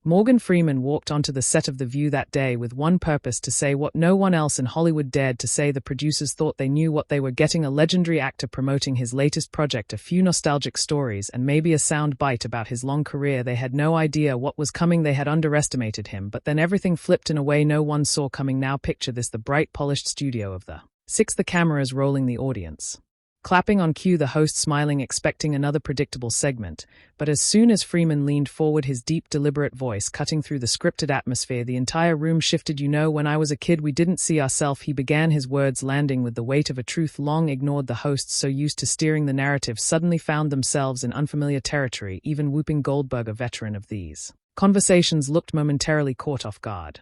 Morgan Freeman walked onto the set of The View that day with one purpose: to say what no one else in Hollywood dared to say. The producers thought they knew what they were getting: a legendary actor promoting his latest project, a few nostalgic stories, and maybe a sound bite about his long career. They had no idea what was coming. They had underestimated him, but then everything flipped in a way no one saw coming. Now picture this: the bright, polished studio of the 6, the cameras rolling, the audience clapping on cue, the host smiling, expecting another predictable segment. But as soon as Freeman leaned forward, his deep, deliberate voice cutting through the scripted atmosphere, the entire room shifted. "You know, when I was a kid, we didn't see ourselves," he began, his words landing with the weight of a truth long ignored. The hosts, so used to steering the narrative, suddenly found themselves in unfamiliar territory. Even Whoopi Goldberg, a veteran of these conversations, looked momentarily caught off guard.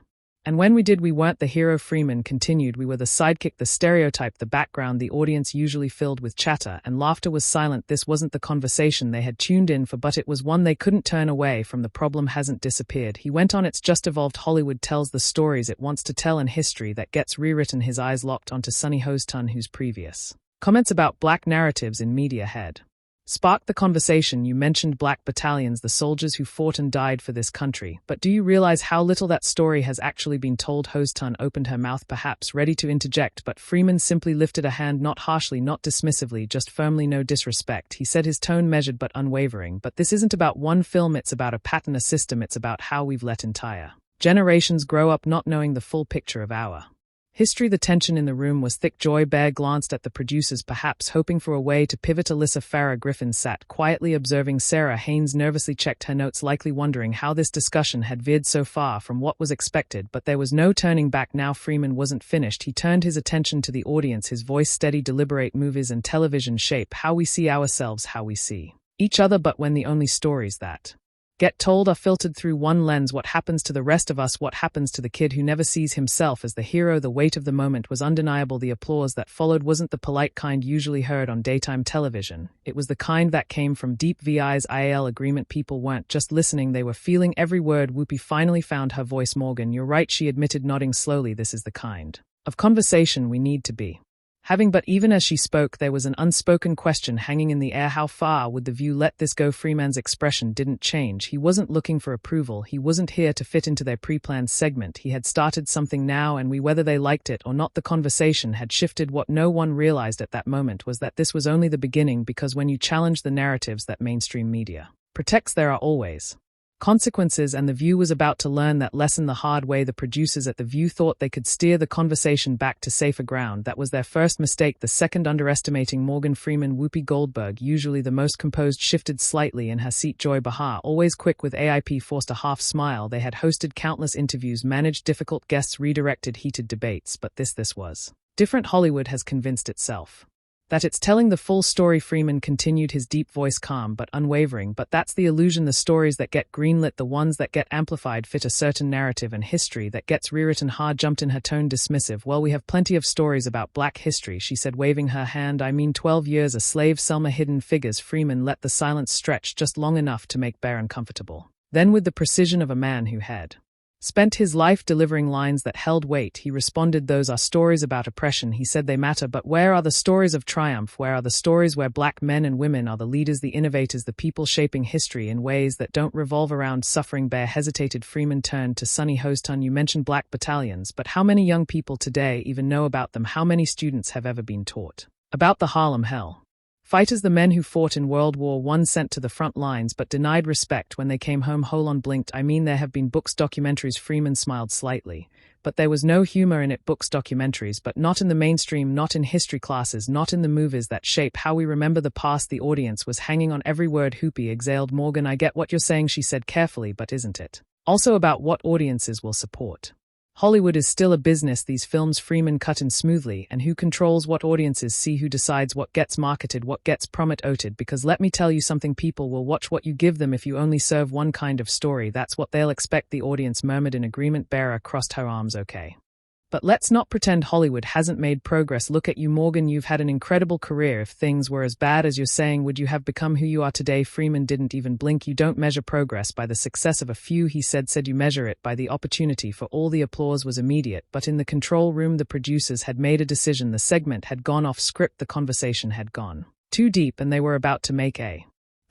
"And when we did, we weren't the hero," Freeman continued. "We were the sidekick, the stereotype, the background." The audience, usually filled with chatter and laughter, was silent. This wasn't the conversation they had tuned in for, but it was one they couldn't turn away from. "The problem hasn't disappeared," he went on. "It's just evolved. Hollywood tells the stories it wants to tell, and history that gets rewritten." His eyes locked onto Sunny Hostin, whose previous comments about black narratives in media had sparked the conversation. "You mentioned black battalions, the soldiers who fought and died for this country, but do you realize how little that story has actually been told?" Hostin opened her mouth, perhaps ready to interject, but Freeman simply lifted a hand, not harshly, not dismissively, just firmly. "No disrespect," he said, his tone measured but unwavering, "but this isn't about one film, it's about a pattern, a system. It's about how we've let entire generations grow up not knowing the full picture of our history." The tension in the room was thick. Joy Behar glanced at the producers, perhaps hoping for a way to pivot. Alyssa Farah Griffin sat quietly observing. Sarah Haynes nervously checked her notes, likely wondering how this discussion had veered so far from what was expected. But there was no turning back now. Freeman wasn't finished. He turned his attention to the audience, his voice steady, deliberate. "Movies and television shape how we see ourselves, how we see each other, but when the only stories that get told are filtered through one lens, what happens to the rest of us? What happens to the kid who never sees himself as the hero?" The weight of the moment was undeniable. The applause that followed wasn't the polite kind usually heard on daytime television. It was the kind that came from deep VISIAL agreement. People weren't just listening, they were feeling every word. Whoopi finally found her voice. "Morgan, you're right," she admitted, nodding slowly. "This is the kind of conversation we need to be having." But even as she spoke, there was an unspoken question hanging in the air. How far would The View let this go? Freeman's expression didn't change. He wasn't looking for approval. He wasn't here to fit into their pre-planned segment. He had started something now, and whether they liked it or not, the conversation had shifted. What no one realized at that moment was that this was only the beginning, because when you challenge the narratives that mainstream media protects, there are always consequences, and The View was about to learn that lesson the hard way. The producers at The View thought they could steer the conversation back to safer ground. That was their first mistake. The second, underestimating Morgan Freeman. Whoopi Goldberg, usually the most composed, shifted slightly in her seat. Joy Behar, always quick with AIP, forced a half smile. They had hosted countless interviews, managed difficult guests, redirected heated debates, but this was different. Hollywood has convinced itself that it's telling the full story. Freeman continued, his deep voice calm but unwavering. "But that's the illusion. The stories that get greenlit, the ones that get amplified, fit a certain narrative, and history that gets rewritten." Hard jumped in, her tone dismissive. "Well, we have plenty of stories about black history," she said, waving her hand. "I mean, 12 years a slave, Selma, hidden figures." Freeman let the silence stretch just long enough to make Behar uncomfortable. Then, with the precision of a man who had spent his life delivering lines that held weight, he responded, "Those are stories about oppression." He said, "They matter, but where are the stories of triumph? Where are the stories where black men and women are the leaders, the innovators, the people shaping history in ways that don't revolve around suffering?" Behar hesitated. Freeman turned to Sunny Hostin. "You mentioned black battalions, but how many young people today even know about them? How many students have ever been taught about the Harlem Hell fighters, the men who fought in World War I, sent to the front lines but denied respect when they came home?" Holon blinked. "I mean, there have been books, documentaries." Freeman smiled slightly. "But there was no humor in it." "Books, documentaries, but not in the mainstream, not in history classes, not in the movies that shape how we remember the past." The audience was hanging on every word. Whoopi exhaled. "Morgan, I get what you're saying," she said carefully, "but isn't it also about what audiences will support? Hollywood is still a business. These films," Freeman cut in smoothly, "and who controls what audiences see, who decides what gets marketed, what gets promoted? Because let me tell you something, people will watch what you give them. If you only serve one kind of story, that's what they'll expect." The audience murmured in agreement. Behar crossed her arms. "Okay, but let's not pretend Hollywood hasn't made progress. Look at you, Morgan. You've had an incredible career. If things were as bad as you're saying, would you have become who you are today?" Freeman didn't even blink. "You don't measure progress by the success of a few," he said. "You measure it by the opportunity for all." The applause was immediate, but in the control room, the producers had made a decision. The segment had gone off script. The conversation had gone too deep, and they were about to make a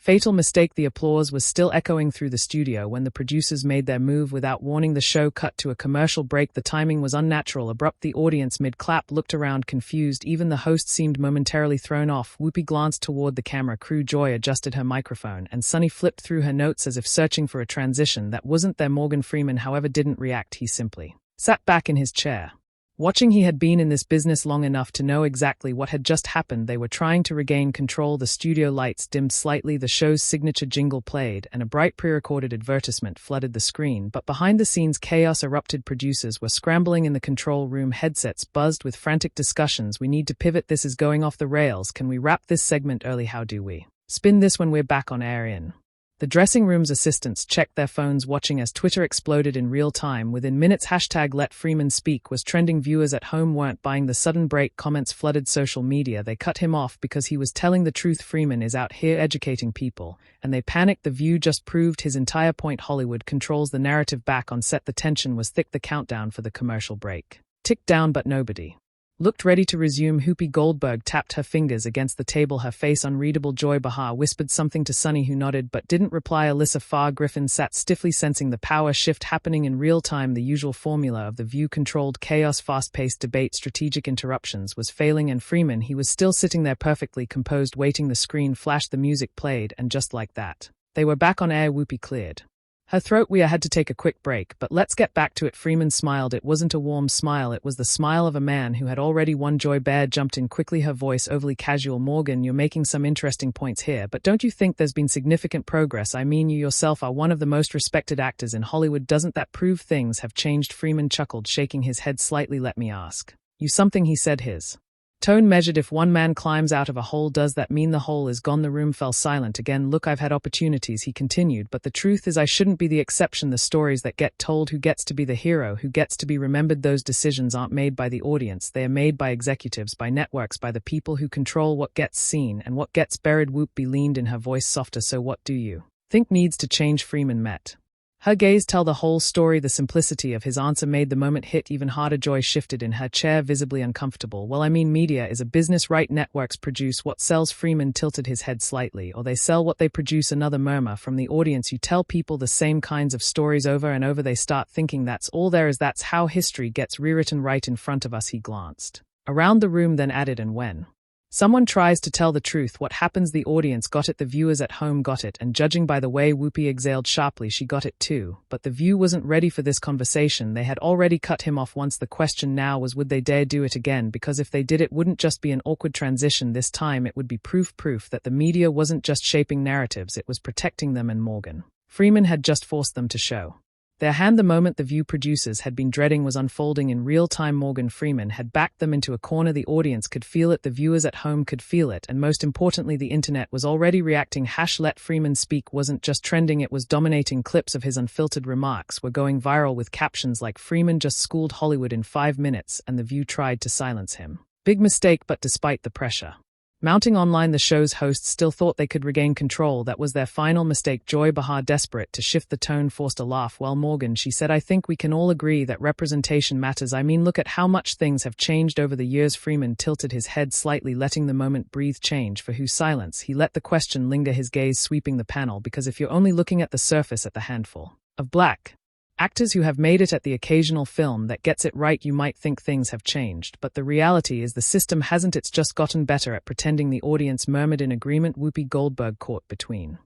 Fatal mistake. The applause was still echoing through the studio when the producers made their move without warning. The show cut to a commercial break. The timing was unnatural, abrupt. The audience mid-clap looked around confused. Even the host seemed momentarily thrown off. Whoopi glanced toward the camera crew. Joy adjusted her microphone, and Sunny flipped through her notes as if searching for a transition that wasn't there. Morgan Freeman, however, didn't react. He simply sat back in his chair. Watching, he had been in this business long enough to know exactly what had just happened. They were trying to regain control. The studio lights dimmed slightly, the show's signature jingle played, and a bright pre-recorded advertisement flooded the screen. But behind the scenes, chaos erupted. Producers were scrambling in the control room. Headsets buzzed with frantic discussions. We need to pivot. This is going off the rails. Can we wrap this segment early? How do we spin this when we're back on air? In the dressing room's assistants checked their phones, watching as Twitter exploded in real time. Within minutes, #Let Freeman Speak was trending. Viewers at home weren't buying the sudden break. Comments flooded social media. They cut him off because he was telling the truth. Freeman is out here educating people, and they panicked. The View just proved his entire point. Hollywood controls the narrative. Back on set, the tension was thick. The countdown for the commercial break ticked down, but nobody looked ready to resume. Whoopi Goldberg tapped her fingers against the table, her face unreadable. Joy Behar whispered something to Sunny, who nodded but didn't reply. Alyssa Farr Griffin sat stiffly, sensing the power shift happening in real time. The usual formula of the View: controlled chaos, fast-paced debate, strategic interruptions, was failing, and Freeman, he was still sitting there perfectly composed, waiting. The screen flashed, the music played, and just like that, they were back on air. Whoopi cleared her throat. We had to take a quick break, but let's get back to it. Freeman smiled. It wasn't a warm smile, it was the smile of a man who had already won. Joy Baird jumped in quickly, her voice overly casual. Morgan, you're making some interesting points here, but don't you think there's been significant progress? I mean, you yourself are one of the most respected actors in Hollywood. Doesn't that prove things have changed? Freeman chuckled, shaking his head slightly. Let me ask you something, he said, his tone measured. If one man climbs out of a hole, does that mean the hole is gone? The room fell silent again. Look, I've had opportunities, he continued, but the truth is I shouldn't be the exception. The stories that get told, who gets to be the hero, who gets to be remembered, those decisions aren't made by the audience. They are made by executives, by networks, by the people who control what gets seen and what gets buried. Whoopi leaned in, her voice softer. So what do you think needs to change? Freeman met her gaze. Tell the whole story. The simplicity of his answer made the moment hit even harder. Joy shifted in her chair, visibly uncomfortable. Well, I mean, media is a business, right? Networks produce what sells. Freeman tilted his head slightly. Or they sell what they produce. Another murmur from the audience. You tell people the same kinds of stories over and over, they start thinking that's all there is. That's how history gets rewritten right in front of us. He glanced around the room, then added, and when someone tries to tell the truth, what happens? The audience got it, the viewers at home got it, and judging by the way Whoopi exhaled sharply, she got it too. But the View wasn't ready for this conversation. They had already cut him off once. The question now was, would they dare do it again? Because if they did, it wouldn't just be an awkward transition. This time it would be proof that the media wasn't just shaping narratives, it was protecting them. And Morgan Freeman had just forced them to show their hand. The moment the View producers had been dreading was unfolding in real time. Morgan Freeman had backed them into a corner. The audience could feel it, the viewers at home could feel it, and most importantly, the internet was already reacting. Let Freeman Speak wasn't just trending, it was dominating. Clips of his unfiltered remarks were going viral with captions like "Freeman just schooled Hollywood in 5 minutes," and the View tried to silence him. Big mistake. But despite the pressure mounting online, the show's hosts still thought they could regain control. That was their final mistake. Joy Behar, desperate to shift the tone, forced a laugh. Well, Morgan, she said, I think we can all agree that representation matters. I mean, look at how much things have changed over the years. Freeman tilted his head slightly, letting the moment breathe. Change for who? Silence. He let the question linger, his gaze sweeping the panel, because if you're only looking at the surface, at the handful of black actors who have made it, at the occasional film that gets it right, you might think things have changed. But the reality is the system hasn't. It's just gotten better at pretending. The audience murmured in agreement. Whoopi Goldberg caught between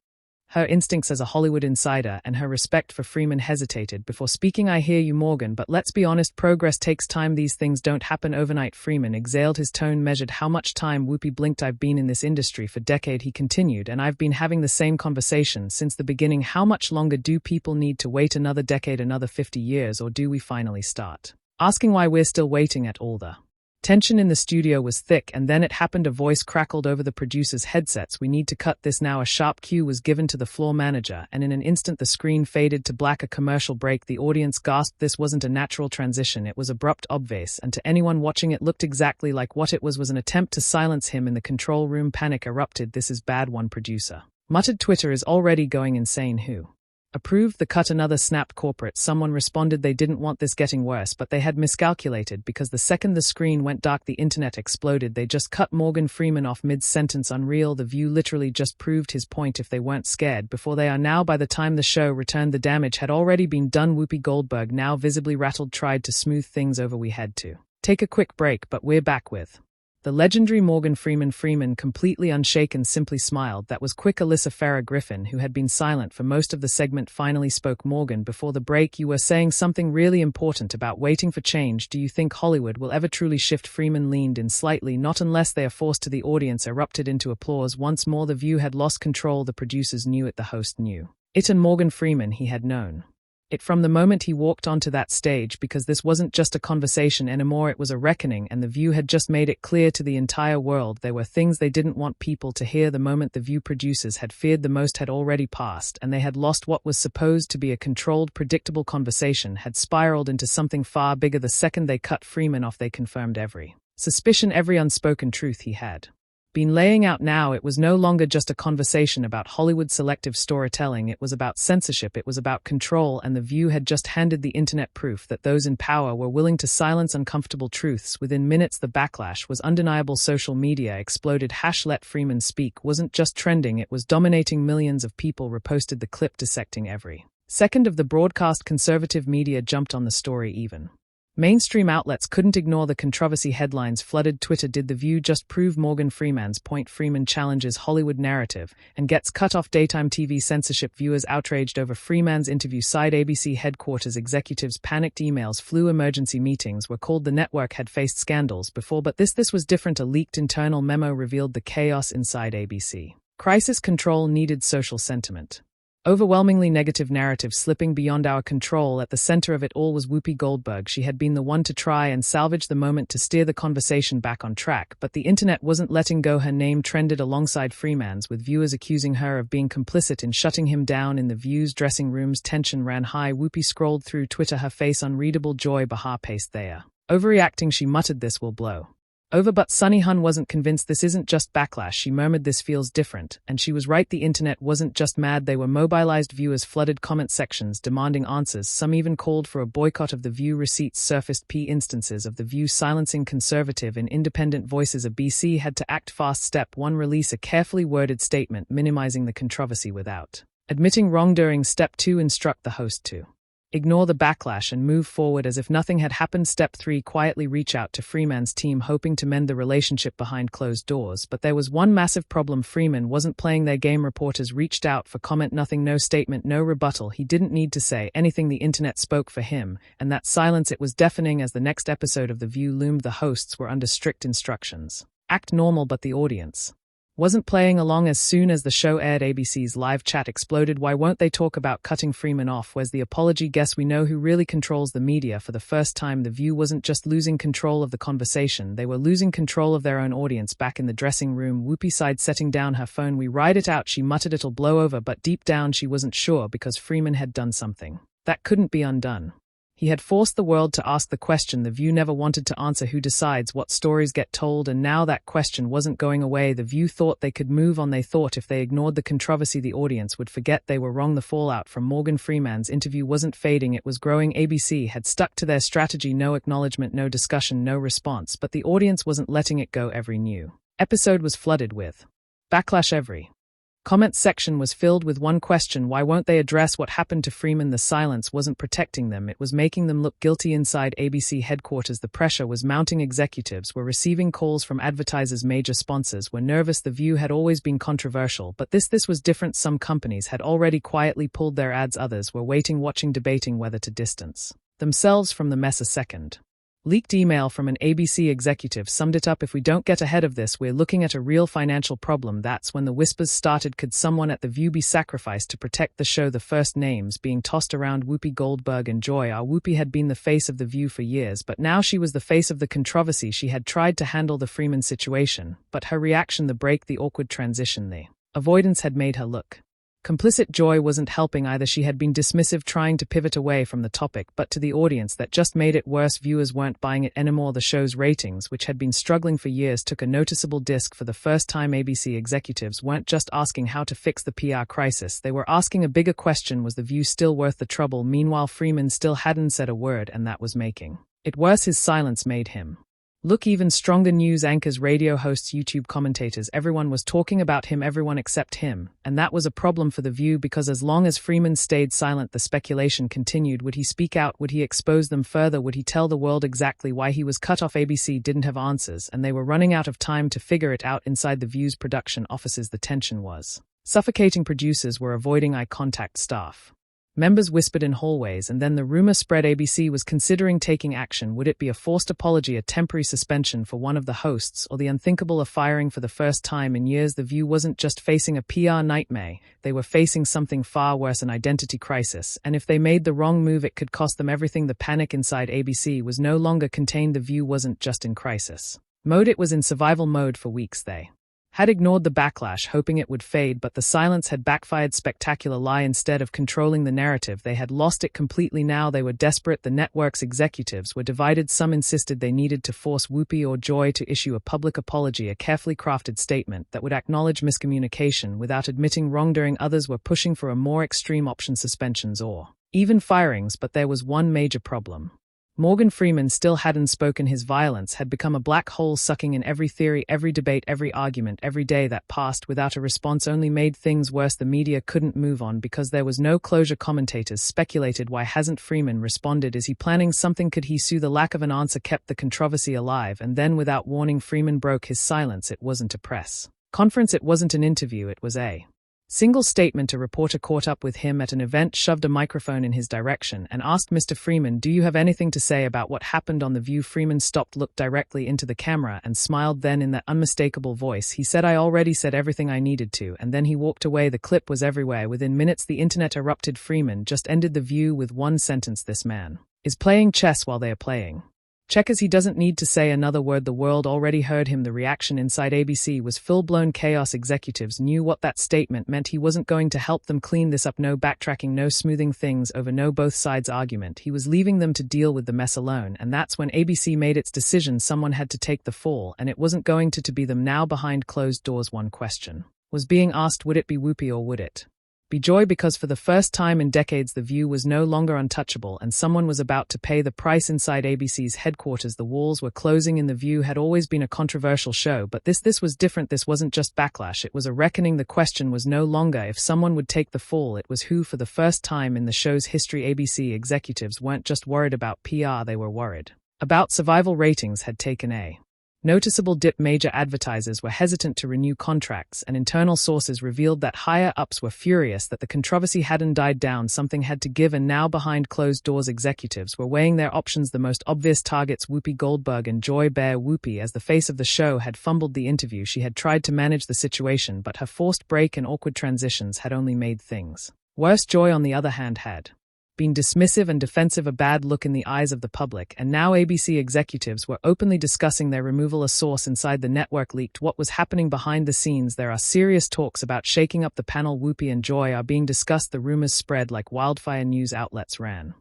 her instincts as a Hollywood insider and her respect for Freeman hesitated before speaking. I hear you, Morgan, but let's be honest, progress takes time. These things don't happen overnight. Freeman exhaled, his tone measured. How much time? Whoopi blinked. I've been in this industry for a decade, he continued, and I've been having the same conversation since the beginning. How much longer do people need to wait? Another decade, another 50 years, or do we finally start asking why we're still waiting at all? The tension in the studio was thick, and then it happened. A voice crackled over the producers' headsets. We need to cut this now. A sharp cue was given to the floor manager, and in an instant the screen faded to black. A commercial break. The audience gasped. This wasn't a natural transition. It was abrupt, obvious, and to anyone watching it looked exactly like what it was an attempt to silence him. In the control room, panic erupted. This is bad, one producer muttered. Twitter is already going insane. Who Approved the cut. Another snapped corporate. Someone responded they didn't want this getting worse, but they had miscalculated because the second the screen went dark the internet exploded. They just cut Morgan Freeman off mid-sentence. Unreal. The View literally just proved his point. If they weren't scared before, they are now. By the time the show returned, the damage had already been done. Whoopi Goldberg, now visibly rattled, tried to smooth things over. We had to take a quick break, but we're back with the legendary Morgan Freeman. Freeman, completely unshaken, simply smiled. That was quick. Alyssa Farah Griffin, who had been silent for most of the segment, finally spoke. Morgan, before the break you were saying something really important about waiting for change. Do you think Hollywood will ever truly shift? Freeman leaned in slightly. Not unless they are forced to. The audience erupted into applause once more. The View had lost control. The producers knew it. The host knew it. And Morgan Freeman, he had known it from the moment he walked onto that stage, because this wasn't just a conversation anymore, it was a reckoning, and The View had just made it clear to the entire world there were things they didn't want people to hear. The moment The View producers had feared the most had already passed, and they had lost. What was supposed to be a controlled, predictable conversation had spiraled into something far bigger. The second they cut Freeman off, they confirmed every suspicion, every unspoken truth he had been laying out. Now it was no longer just a conversation about Hollywood selective storytelling, it was about censorship, it was about control, and The View had just handed the internet proof that those in power were willing to silence uncomfortable truths. Within minutes the backlash was undeniable. Social media exploded. Let Freeman speak wasn't just trending, it was dominating. Millions of people reposted the clip, dissecting every second of the broadcast. Conservative media jumped on the story. Even mainstream outlets couldn't ignore the controversy. Headlines flooded Twitter. Did The View just prove Morgan Freeman's point? Freeman challenges Hollywood narrative and gets cut off daytime TV censorship. Viewers outraged over Freeman's interview. Side ABC headquarters. Executives panicked. Emails flew. Emergency meetings were called. The network had faced scandals before, but this was different. A leaked internal memo revealed the chaos inside ABC. Crisis control needed. Social sentiment overwhelmingly negative. Narrative slipping beyond our control. At the center of it all was Whoopi Goldberg. She had been the one to try and salvage the moment, to steer the conversation back on track, but the internet wasn't letting go. Her name trended alongside Freeman's, with viewers accusing her of being complicit in shutting him down. In the View's dressing rooms, tension ran high. Whoopi scrolled through Twitter, her face unreadable. Joy Behar paced. They are overreacting, she muttered. This will blow over. But Sunny Hun wasn't convinced. This isn't just backlash, she murmured. This feels different. And she was right. The internet wasn't just mad, they were mobilized. Viewers flooded comment sections demanding answers. Some even called for a boycott of The View. Receipts surfaced. Instances of The View silencing conservative and independent voices. A BC had to act fast. Step 1, release a carefully worded statement minimizing the controversy without admitting wrongdoing. Step 2, instruct the host to ignore the backlash and move forward as if nothing had happened. Step 3, quietly reach out to Freeman's team, hoping to mend the relationship behind closed doors. But there was one massive problem. Freeman wasn't playing their game. Reporters reached out for comment. Nothing, no statement, no rebuttal. He didn't need to say anything. The internet spoke for him, and that silence, it was deafening. As the next episode of The View loomed, the hosts were under strict instructions. Act normal, but the audience wasn't playing along. As soon as the show aired, ABC's live chat exploded. Why won't they talk about cutting Freeman off? Where's the apology? Guess we know who really controls the media. For the first time, The View wasn't just losing control of the conversation, they were losing control of their own audience. Back in the dressing room, Whoopi sighed, setting down her phone. We ride it out, she muttered. It'll blow over. But deep down she wasn't sure, because Freeman had done something that couldn't be undone. He had forced the world to ask the question The View never wanted to answer: who decides what stories get told? And now that question wasn't going away. The View thought they could move on. They thought if they ignored the controversy, the audience would forget. They were wrong. The fallout from Morgan Freeman's interview wasn't fading, it was growing. ABC had stuck to their strategy: no acknowledgement, no discussion, no response. But the audience wasn't letting it go. Every new episode was flooded with backlash. Every comment section was filled with one question: why won't they address what happened to Freeman? The silence wasn't protecting them, it was making them look guilty. Inside ABC headquarters, the pressure was mounting. Executives were receiving calls from advertisers, major sponsors were nervous. The View had always been controversial, but this was different. Some companies had already quietly pulled their ads, others were waiting, watching, debating whether to distance themselves from the mess. A second leaked email from an ABC executive summed it up: if we don't get ahead of this, we're looking at a real financial problem. That's when the whispers started. Could someone at The View be sacrificed to protect the show? The first names being tossed around: Whoopi Goldberg and Joy. Whoopi had been the face of The View for years, but now she was the face of the controversy. She had tried to handle the Freeman situation, but her reaction, the break, the awkward transition, the avoidance had made her look Complicit Joy wasn't helping either. She had been dismissive, trying to pivot away from the topic, but to the audience that just made it worse. Viewers weren't buying it anymore. The show's ratings, which had been struggling for years, took a noticeable disk for the first time. ABC executives weren't just asking how to fix the PR crisis, they were asking a bigger question: was the View still worth the trouble? Meanwhile, Freeman still hadn't said a word, and that was making it worse. His silence made him look even stronger. News anchors, radio hosts, YouTube commentators, everyone was talking about him, everyone except him, and that was a problem for The View, because as long as Freeman stayed silent, the speculation continued. Would he speak out? Would he expose them further? Would he tell the world exactly why he was cut off? ABC didn't have answers, and they were running out of time to figure it out. Inside The View's production offices, the tension was suffocating. Producers were avoiding eye contact, staff members whispered in hallways, and then the rumor spread ABC was considering taking action. Would it be a forced apology, a temporary suspension for one of the hosts, or the unthinkable, a firing? For the first time in years, The View wasn't just facing a PR nightmare, they were facing something far worse, an identity crisis, and if they made the wrong move it could cost them everything. The panic inside ABC was no longer contained. The View wasn't just in crisis mode, it was in survival mode. For weeks they had ignored the backlash, hoping it would fade, but the silence had backfired. Spectacular lie. Instead of controlling the narrative, they had lost it completely. Now they were desperate. The network's executives were divided. Some insisted they needed to force Whoopi or Joy to issue a public apology, a carefully crafted statement that would acknowledge miscommunication without admitting wrongdoing. Others were pushing for a more extreme option, suspensions or even firings. But there was one major problem. Morgan Freeman still hadn't spoken. His violence had become a black hole, sucking in every theory, every debate, every argument. Every day that passed without a response only made things worse. The media couldn't move on because there was no closure. Commentators speculated, why hasn't Freeman responded? Is he planning something? Could he sue? The lack of an answer kept the controversy alive, and then without warning Freeman broke his silence. It wasn't a press conference, it wasn't an interview, it was a single statement. A reporter caught up with him at an event, shoved a microphone in his direction, and asked, "Mr. Freeman, do you have anything to say about what happened on The View?" Freeman stopped, looked directly into the camera, and smiled. Then, in that unmistakable voice, he said, "I already said everything I needed to," and then he walked away. The clip was everywhere. Within minutes, the internet erupted. Freeman just ended The View with one sentence: "This man is playing chess while they are playing checkers. He doesn't need to say another word. The world already heard him." The reaction inside ABC was full-blown chaos. Executives knew what that statement meant. He wasn't going to help them clean this up. No backtracking, no smoothing things over, no both sides argument. He was leaving them to deal with the mess alone, and that's when ABC made its decision. Someone had to take the fall, and it wasn't going to be them. Now, behind closed doors, one question was being asked: would it be Whoopi or would it be Joy? Because for the first time in decades, The View was no longer untouchable, and someone was about to pay the price. Inside ABC's headquarters, the walls were closing in. The View had always been a controversial show, but this was different. This wasn't just backlash, it was a reckoning. The question was no longer if someone would take the fall, it was who. For the first time in the show's history, ABC executives weren't just worried about PR, they were worried about survival. Ratings had taken a noticeable dip. Major advertisers were hesitant to renew contracts, and internal sources revealed that higher-ups were furious that the controversy hadn't died down. Something had to give, and now behind closed doors, executives were weighing their options. The most obvious targets: Whoopi Goldberg and Joy Behar. Whoopi, as the face of the show, had fumbled the interview. She had tried to manage the situation, but her forced break and awkward transitions had only made things worse. Joy, on the other hand, had been dismissive and defensive, a bad look in the eyes of the public, and now ABC executives were openly discussing their removal. A source inside the network leaked what was happening behind the scenes. There are serious talks about shaking up the panel. Whoopi and Joy are being discussed. The rumors spread like wildfire. News outlets ran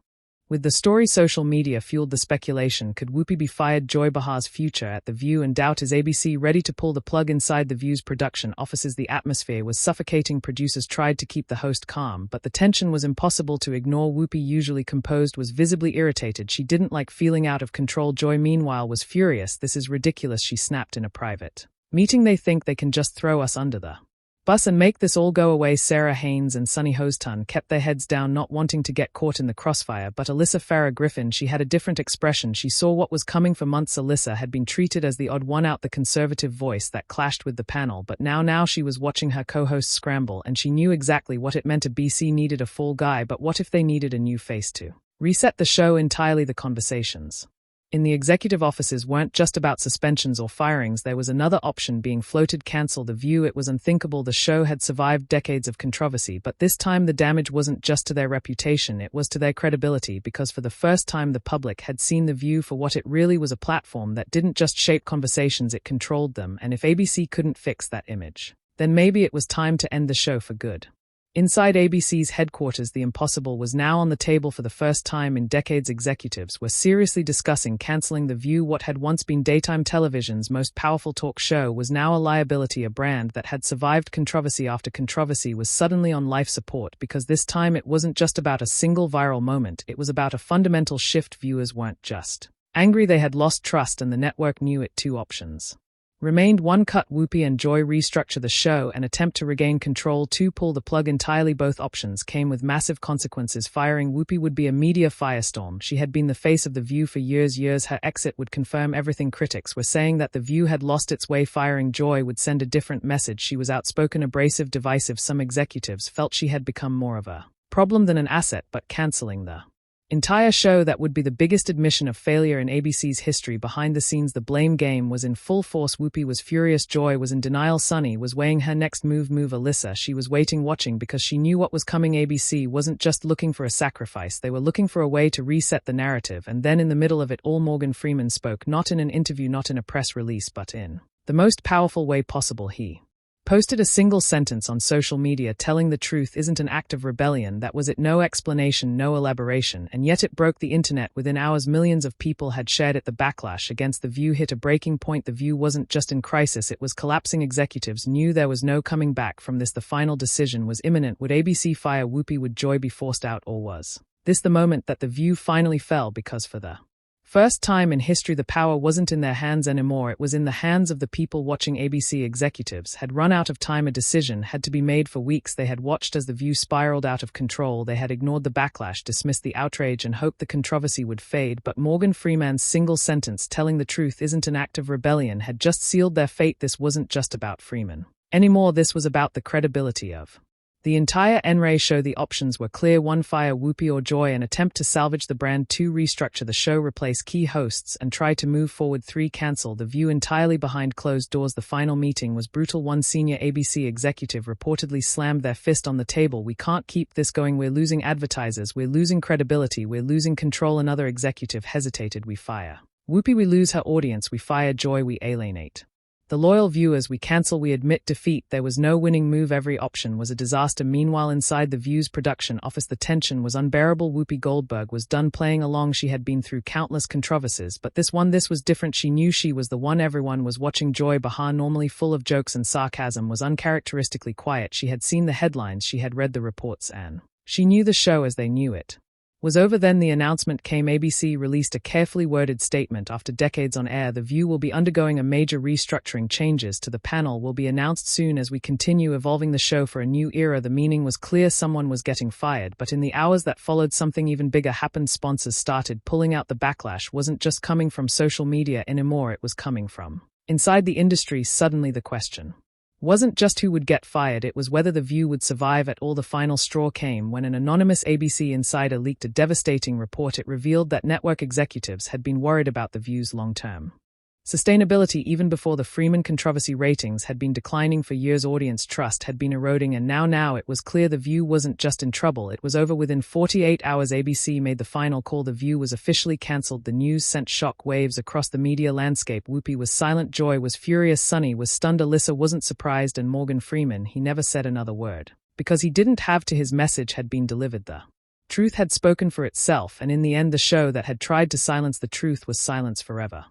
with the story. Social media fueled the speculation. Could Whoopi be fired? Joy Behar's future at The View in doubt. Is ABC ready to pull the plug? Inside The View's production offices, the atmosphere was suffocating. Producers tried to keep the host calm, but the tension was impossible to ignore. Whoopi, usually composed, was visibly irritated. She didn't like feeling out of control. Joy, meanwhile, was furious. "This is ridiculous," she snapped in a private meeting. "They think they can just throw us under the bus and make this all go away." Sarah Haynes and Sunny Hostin kept their heads down, not wanting to get caught in the crossfire, but Alyssa Farah Griffin, she had a different expression. She saw what was coming for months. Alyssa had been treated as the odd one out, the conservative voice that clashed with the panel, but now she was watching her co-hosts scramble, and she knew exactly what it meant. A BC needed a fall guy, but what if they needed a new face to reset the show entirely? The conversations in the executive offices weren't just about suspensions or firings. There was another option being floated: cancel The View. It was unthinkable. The show had survived decades of controversy, but this time the damage wasn't just to their reputation, it was to their credibility, because for the first time the public had seen The View for what it really was: a platform that didn't just shape conversations, it controlled them. And if ABC couldn't fix that image, then maybe it was time to end the show for good. Inside ABC's headquarters, the impossible was now on the table for the first time in decades. Executives were seriously discussing canceling The View. What had once been daytime television's most powerful talk show was now a liability. A brand that had survived controversy after controversy was suddenly on life support, because this time it wasn't just about a single viral moment, it was about a fundamental shift. Viewers weren't just angry, they had lost trust, and the network knew it. Two options remained: one, cut Whoopi and Joy, restructure the show, and attempt to regain control; two, pull the plug entirely. Both options came with massive consequences. Firing Whoopi would be a media firestorm. She had been the face of The View for years. Her exit would confirm everything critics were saying, that The View had lost its way. Firing Joy would send a different message. She was outspoken, abrasive, divisive. Some executives felt she had become more of a problem than an asset. But canceling the entire show, that would be the biggest admission of failure in ABC's history. Behind the scenes, the blame game was in full force. Whoopi was furious. Joy was in denial. Sunny was weighing her next move. Alyssa, she was waiting, watching, because she knew what was coming. ABC wasn't just looking for a sacrifice, they were looking for a way to reset the narrative. And then in the middle of it all, Morgan Freeman spoke, not in an interview, not in a press release, but in the most powerful way possible. He posted a single sentence on social media telling the truth isn't an act of rebellion. That was it. No explanation, no elaboration, and yet it broke the internet. Within hours, millions of people had shared it. The backlash against The View hit a breaking point. The View wasn't just in crisis, it was collapsing. Executives knew there was no coming back from this. The final decision was imminent. Would ABC fire Whoopi? Would Joy be forced out? Or was this the moment that The View finally fell? Because for the first time in history, the power wasn't in their hands anymore, it was in the hands of the people watching. ABC executives had run out of time. A decision had to be made. For weeks they had watched as The View spiraled out of control. They had ignored the backlash, dismissed the outrage, and hoped the controversy would fade. But Morgan Freeman's single sentence, telling the truth isn't an act of rebellion, had just sealed their fate. This wasn't just about Freeman anymore, this was about the credibility of the entire NRA show. The options were clear: one, fire Whoopi or Joy and attempt to salvage the brand; two, restructure the show, replace key hosts, and try to move forward; three, cancel The View entirely behind closed doors. The final meeting was brutal. One senior ABC executive reportedly slammed their fist on the table. "We can't keep this going. We're losing advertisers, we're losing credibility, we're losing control." Another executive hesitated. "We fire Whoopi, we lose her audience; we fire Joy, we alienate the loyal viewers; we cancel, we admit defeat." There was no winning move. Every option was a disaster. Meanwhile, inside The View's production office, the tension was unbearable. Whoopi Goldberg was done playing along. She had been through countless controversies, but this was different. She knew she was the one everyone was watching. Joy Behar, normally full of jokes and sarcasm, was uncharacteristically quiet. She had seen the headlines, she had read the reports, and she knew the show as they knew it was over. Then the announcement came. ABC released a carefully worded statement. After decades on air, The View will be undergoing a major restructuring. Changes to the panel will be announced soon as we continue evolving the show for a new era. The meaning was clear: someone was getting fired. But in the hours that followed, something even bigger happened. Sponsors started pulling out. The backlash wasn't just coming from social media anymore, it was coming from inside the industry. Suddenly the question wasn't just who would get fired, it was whether The View would survive at all. The final straw came when an anonymous ABC insider leaked a devastating report. It revealed that network executives had been worried about The View's long-term sustainability. Even before the Freeman controversy, ratings had been declining for years, audience trust had been eroding, and now it was clear The View wasn't just in trouble, it was over. Within 48 hours, ABC made the final call: The View was officially cancelled. The news sent shock waves across the media landscape. Whoopi was silent, Joy was furious, Sunny was stunned, Alyssa wasn't surprised, and Morgan Freeman, he never said another word, because he didn't have to. His message had been delivered. The truth had spoken for itself, and in the end, the show that had tried to silence the truth was silenced forever.